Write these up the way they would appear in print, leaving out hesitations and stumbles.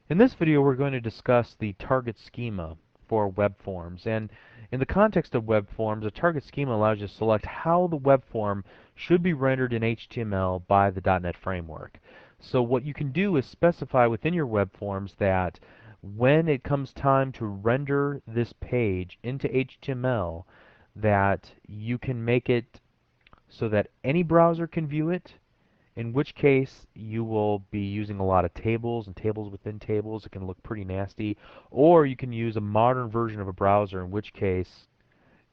In this video, we're going to discuss the target schema for web forms. And in the context of web forms, a target schema allows you to select how the web form should be rendered in HTML by the .NET framework. So what you can do is specify within your web forms that when it comes time to render this page into HTML, that you can make it so that any browser can view it, in which case you will be using a lot of tables and tables within tables. It can look pretty nasty. Or you can use a modern version of a browser, in which case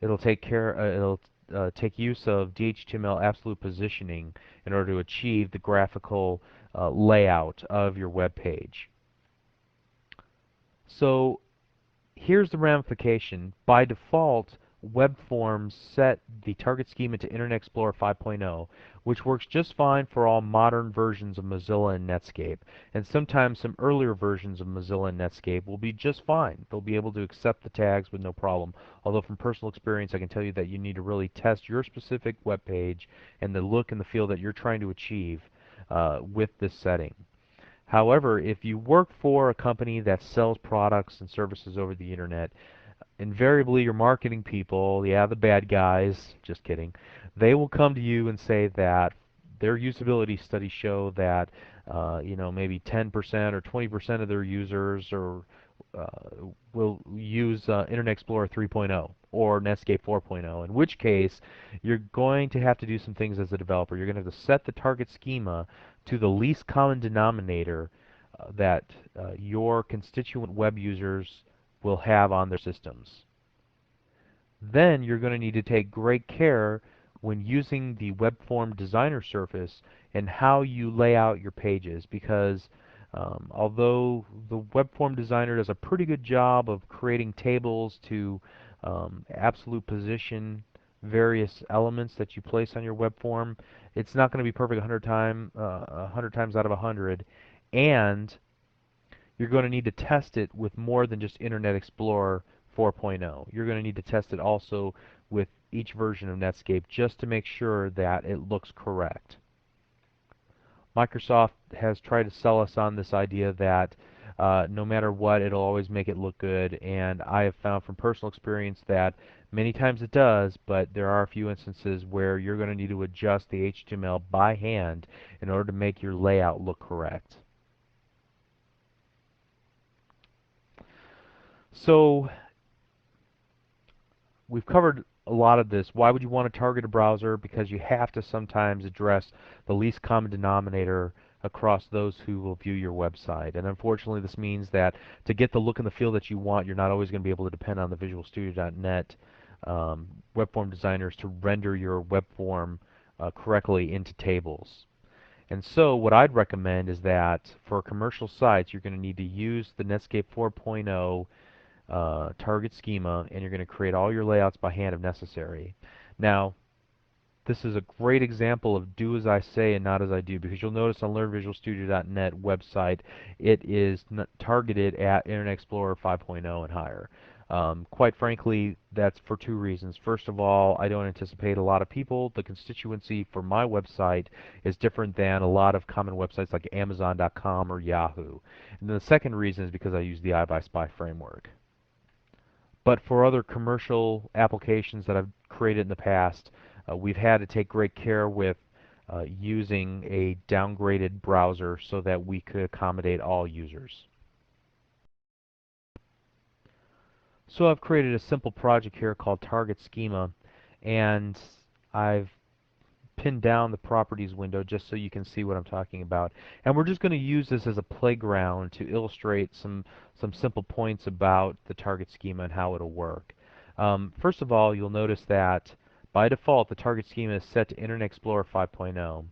it'll take use of DHTML absolute positioning in order to achieve the graphical layout of your web page. So here's the ramification. By default, web forms set the target schema to Internet Explorer 5.0, which works just fine for all modern versions of Mozilla and Netscape. And sometimes some earlier versions of Mozilla and Netscape will be just fine. They'll be able to accept the tags with no problem. Although from personal experience, I can tell you that you need to really test your specific web page and the look and the feel that you're trying to achieve with this setting. However, if you work for a company that sells products and services over the internet, invariably your marketing people, yeah, the bad guys, just kidding, they will come to you and say that their usability studies show that maybe 10% or 20% of their users uh, will use Internet Explorer 3.0 or Netscape 4.0, in which case you're going to have to do some things as a developer. You're going to have to set the target schema to the least common denominator that your constituent web users will have on their systems. Then you're going to need to take great care when using the web form designer surface and how you lay out your pages, because although the web form designer does a pretty good job of creating tables to absolute position various elements that you place on your web form, it's not going to be perfect 100 times out of 100, and you're going to need to test it with more than just Internet Explorer 4.0. You're going to need to test it also with each version of Netscape just to make sure that it looks correct. Microsoft has tried to sell us on this idea that no matter what, it'll always make it look good, and I have found from personal experience that many times it does, but there are a few instances where you're going to need to adjust the HTML by hand in order to make your layout look correct. So we've covered a lot of this. Why would you want to target a browser? Because you have to sometimes address the least common denominator across those who will view your website. And unfortunately, this means that to get the look and the feel that you want, you're not always going to be able to depend on the Visual Studio.net web form designers to render your web form correctly into tables. And so what I'd recommend is that for commercial sites, you're going to need to use the Netscape 4.0 target schema, and you're going to create all your layouts by hand if necessary. Now, this is a great example of do as I say and not as I do, because you'll notice on LearnVisualStudio.net website it is targeted at Internet Explorer 5.0 and higher. Quite frankly, that's for two reasons. First of all, I don't anticipate a lot of people. The constituency for my website is different than a lot of common websites like Amazon.com or Yahoo. And then the second reason is because I use the I/SPY framework. But for other commercial applications that I've created in the past, we've had to take great care with using a downgraded browser so that we could accommodate all users. So I've created a simple project here called Target Schema, and I've pinned down the properties window just so you can see what I'm talking about. And we're just going to use this as a playground to illustrate some simple points about the target schema and how it'll work. First of all, you'll notice that by default the target schema is set to Internet Explorer 5.0.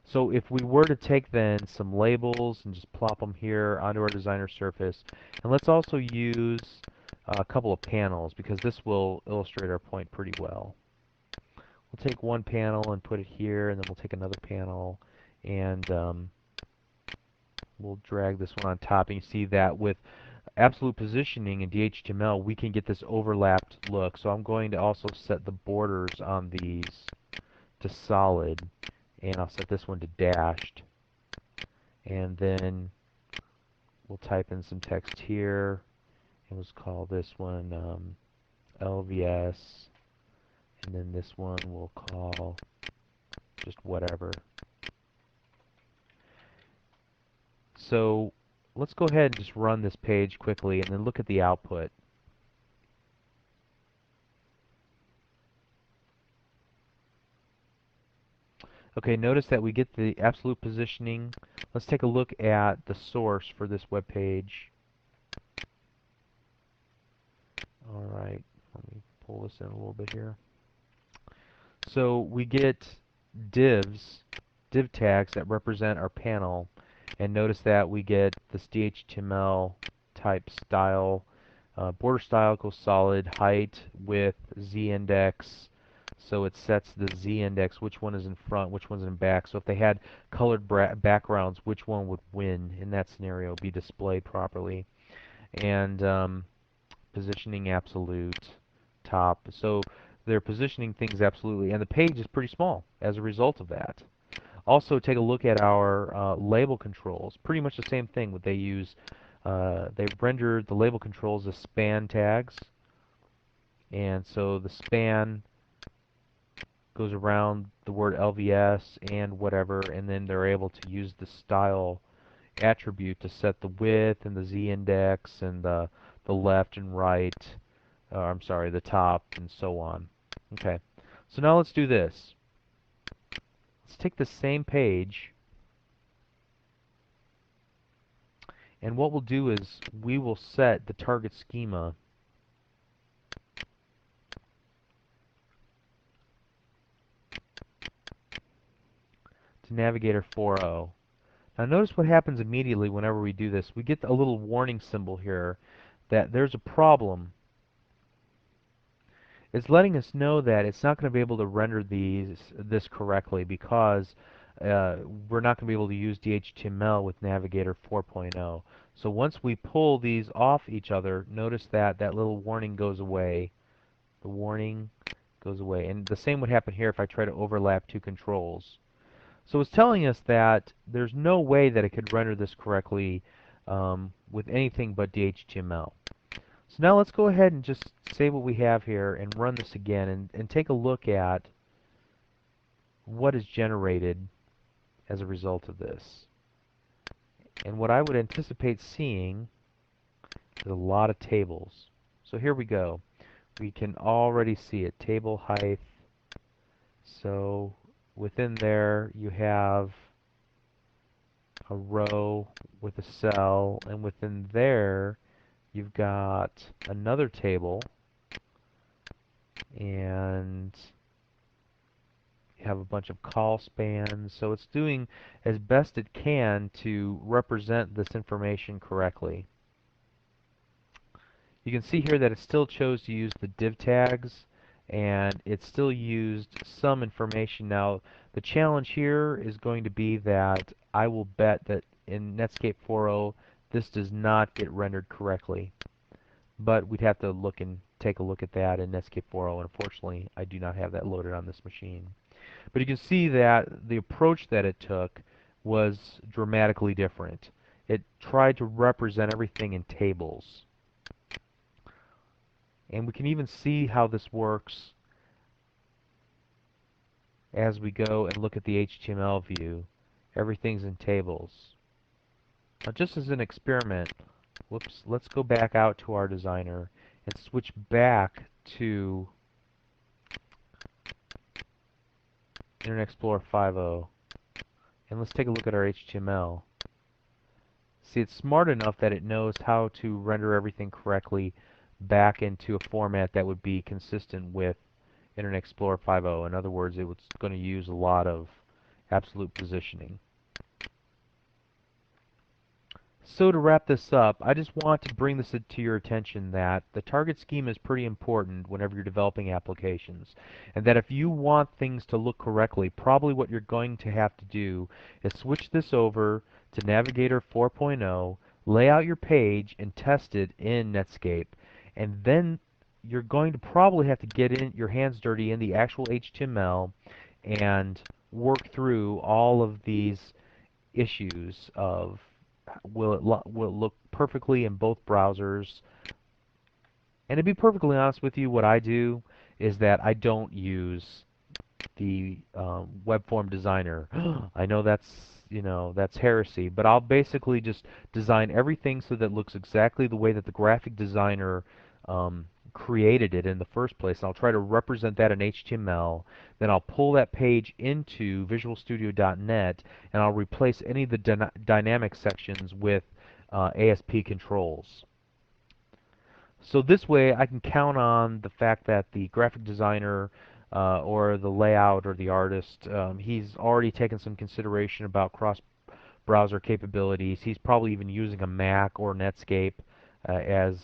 So if we were to take then some labels and just plop them here onto our designer surface, and let's also use a couple of panels because this will illustrate our point pretty well. We'll take one panel and put it here, and then we'll take another panel, and we'll drag this one on top. And you see that with absolute positioning in DHTML, we can get this overlapped look. So I'm going to also set the borders on these to solid, and I'll set this one to dashed. And then we'll type in some text here, and let's call this one LVS, and then this one we'll call just whatever. So let's go ahead and just run this page quickly and then look at the output. Okay, notice that we get the absolute positioning. Let's take a look at the source for this web page. Alright, let me pull this in a little bit here. So we get divs, div tags that represent our panel, and notice that we get this DHTML type style, border style equals solid, height, width, z-index, so it sets the z-index, which one is in front, which one's in back. So if they had colored backgrounds, which one would win in that scenario, be displayed properly. And positioning absolute, top. So they're positioning things absolutely, and the page is pretty small as a result of that. Also, take a look at our label controls. Pretty much the same thing. What they use, they rendered the label controls as span tags, and so the span goes around the word LVS and whatever, and then they're able to use the style attribute to set the width and the z-index and the left and right, I'm sorry, the top and so on. Okay, so now let's do this. Let's take the same page, and what we'll do is we will set the target schema to Navigator 4.0. Now notice what happens immediately whenever we do this. We get a little warning symbol here that there's a problem. It's letting us know that it's not going to be able to render this correctly because we're not going to be able to use DHTML with Navigator 4.0. So once we pull these off each other, notice that that little warning goes away. The warning goes away. And the same would happen here if I try to overlap two controls. So it's telling us that there's no way that it could render this correctly with anything but DHTML. So now let's go ahead and just save what we have here and run this again and take a look at what is generated as a result of this. And what I would anticipate seeing is a lot of tables. So here we go. We can already see it, table height. So within there you have a row with a cell, and within there you've got another table, and you have a bunch of call spans. So it's doing as best it can to represent this information correctly. You can see here that it still chose to use the div tags, and it still used some information. Now, the challenge here is going to be that I will bet that in Netscape 4.0 this does not get rendered correctly. But we'd have to look and take a look at that in Netscape 4.0. Unfortunately, I do not have that loaded on this machine. But you can see that the approach that it took was dramatically different. It tried to represent everything in tables. And we can even see how this works as we go and look at the HTML view. Everything's in tables. Now, just as an experiment, whoops, let's go back out to our designer and switch back to Internet Explorer 5.0. And let's take a look at our HTML. See, it's smart enough that it knows how to render everything correctly back into a format that would be consistent with Internet Explorer 5.0. In other words, it was going to use a lot of absolute positioning. So to wrap this up, I just want to bring this to your attention that the target schema is pretty important whenever you're developing applications. And that if you want things to look correctly, probably what you're going to have to do is switch this over to Navigator 4.0, lay out your page, and test it in Netscape. And then you're going to probably have to get in your hands dirty in the actual HTML and work through all of these issues of will it look perfectly in both browsers? And to be perfectly honest with you, what I do is that I don't use the web form designer. I know that's heresy, but I'll basically just design everything so that it looks exactly the way that the graphic designer created it in the first place. And I'll try to represent that in HTML. Then I'll pull that page into VisualStudio.net, and I'll replace any of the dynamic sections with ASP controls. So this way I can count on the fact that the graphic designer or the layout or the artist, he's already taken some consideration about cross-browser capabilities. He's probably even using a Mac or Netscape, as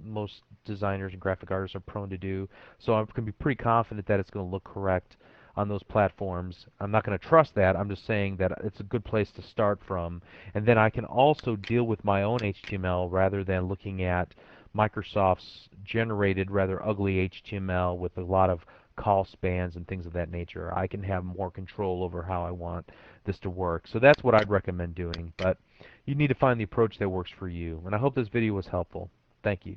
most designers and graphic artists are prone to do. So I can be pretty confident that it's going to look correct on those platforms. I'm not going to trust that. I'm just saying that it's a good place to start from. And then I can also deal with my own HTML rather than looking at Microsoft's generated rather ugly HTML with a lot of call spans and things of that nature. I can have more control over how I want this to work. So that's what I'd recommend doing. But you need to find the approach that works for you. And I hope this video was helpful. Thank you.